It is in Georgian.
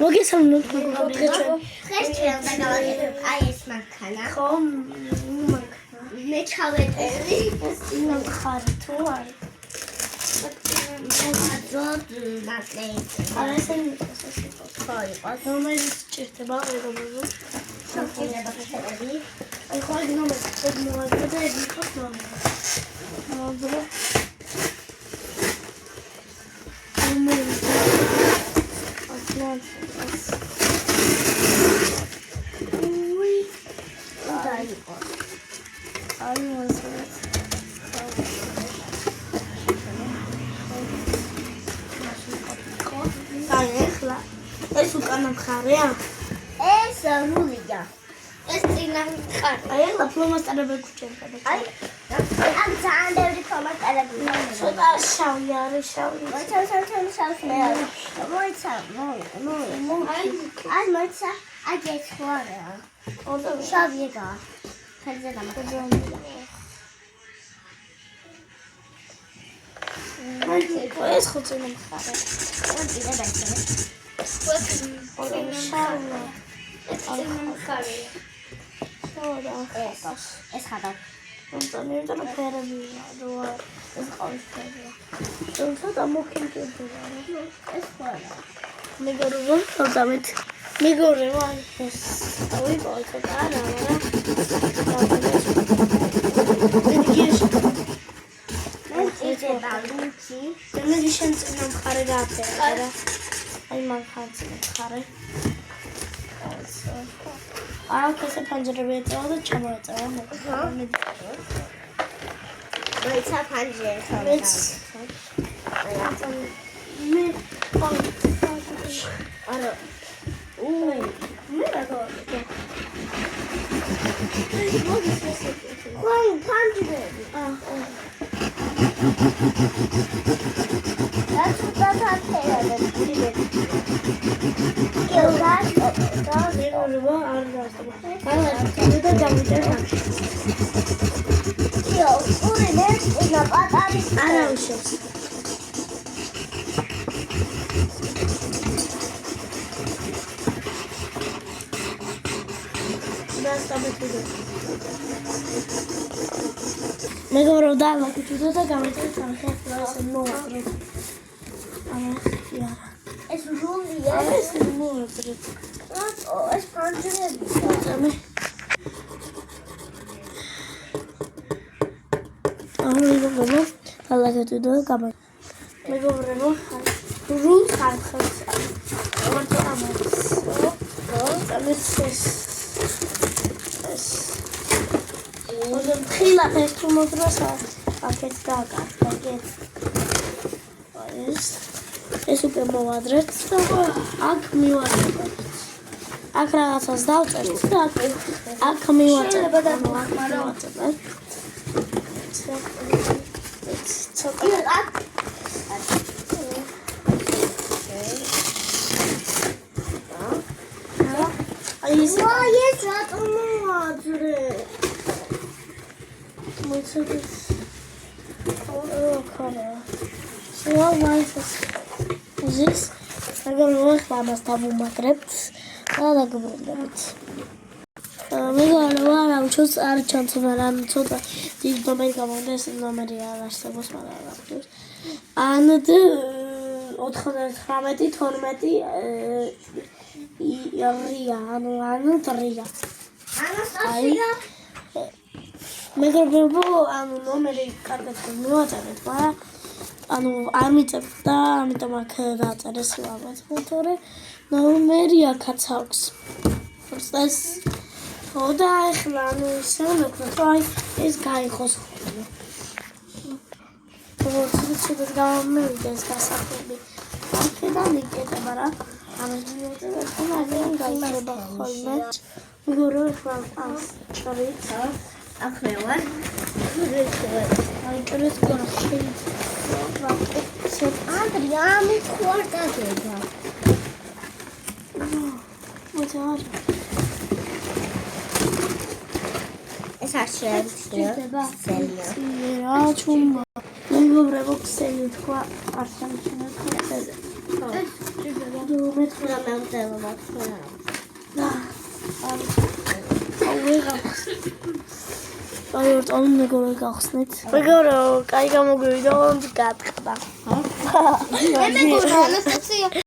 მოგესალმებით მეგობრებო, დღეს ჩვენ დავაგებთ აი ეს მანქანა. ხო, მე ჩავეტევი ინა ხარი თუ არის? მოძოთ ნაკლეი. არა ესე ხო იყო. რომელიც ჭირდება მეგობრებო. სამწუხაროდ ხერები. აი ხო იგი ნომერი მოვაგდე და ეს იყო ნომერი. მოგდრო. ნომერი. უი. და იყო. აი მოსწრეთ. აი ახლა ეს უკანა მხარეა? ეს რულია. ეს წინა მხარე. აი ახლა ფლომასტერები გუჩენდა. აი ამ ძალიან ბევრი ფლომასტერები. ცოტა შავი არის, შავი. მოიცა. აი მოიცა. აი ეს ხوارა. ოდო შავიება. ხელზე დამახსოვრდა. ეს ხო წინა მხარე. წინა დაიწყე. ოდო შავი. ეს წინა მხარეა. ოდო ეს ხადა. ნუ ფერები როა ეს ყავისფერია. ცოტა მოკინკებია. ეს ხوارა. მეგობრებო, დავდამეთ. მეგობრებო, ეს დავიყავ ცოტა არა, ეძება ლუჩი. მე შენ წინა მხარე გააფერა და აი მანქანა წინა მხარე. აა ესე ფანჯრები ეწევა და ჩამოეწევა მე. მოიცა ფანჯრები ხომ. მე არა. მე რა გავაკეთე? ხომ ფანჯრები. რაც უცბათაა მეგობრებო, არ დავსწავლე. გალა და გამიწერა. იო, ურინეს და პატარი არა უშავს. მეგობრებო, დავაკეთე და გამიწერა სამხელს მოაწყრეთ. ეს რულია. ეს მოაწყრეთ. რატო ეს ფანჯრები? წამე. მეგობრებო, დავაკეთე და გამიწერა. მეგობრებო, რულ ხარხებს. ვართ ამას. ოდენ ხილად ეს თუ მოდროსა აქეთ დაკარგე. ეს უკვე მოვადრეთ და აქ მივაწერთ. აქ რაღაცას დავწერთ და აქ მივაწერთ. ეს რატო მოაძრე? მოიცადეთ. ხარა. შევაისაც. ზის საგამო ხმას დავუმაგრებთ და დაგბრუნდებით. მეგობრებო, არა უშავს არ ჩანს, მაგრამ ცოტა დიდ ნომერი გამონდეს, ნომერი არ არსებობს, მაგრამ არ აქვს. ან 99 12 რია, ანუ ტრია. ანასტასია მეგობრებო, ანუ ნომერი კარგად მივაწერეთ, მაგრამ ანუ არ მიწევთ და ამიტომ აქ დააწერეს ალბათ, თორე ნომერი აქაც აქვს. ეს და ახლა ანუ შემოგვიყვეთ, აი ეს გაიხოს ხოლმე. ცოტა გამომივიდა ეს გასახები. აქედან იკეთება რა. ამას მივაწერეთ და მაგენ გაიხება ხოლმე. მეგობრებო, ახლა ჭრით. ახლა ვარ. აი ჭრით გორში. ანდრიამი ხوارდა გება. მოძარ. ეს არ შეიძლება. რა ჩუმა. მეგობრებო, ქსელი თქვა არ სამჩნევ ხოთზე. მე მომწერლობა აი ორტონ მეგობრე გახსნით. მეგობრო, კაი გამოგვივიდა, რომ გატყდა. მე მეგობრა ანასტასია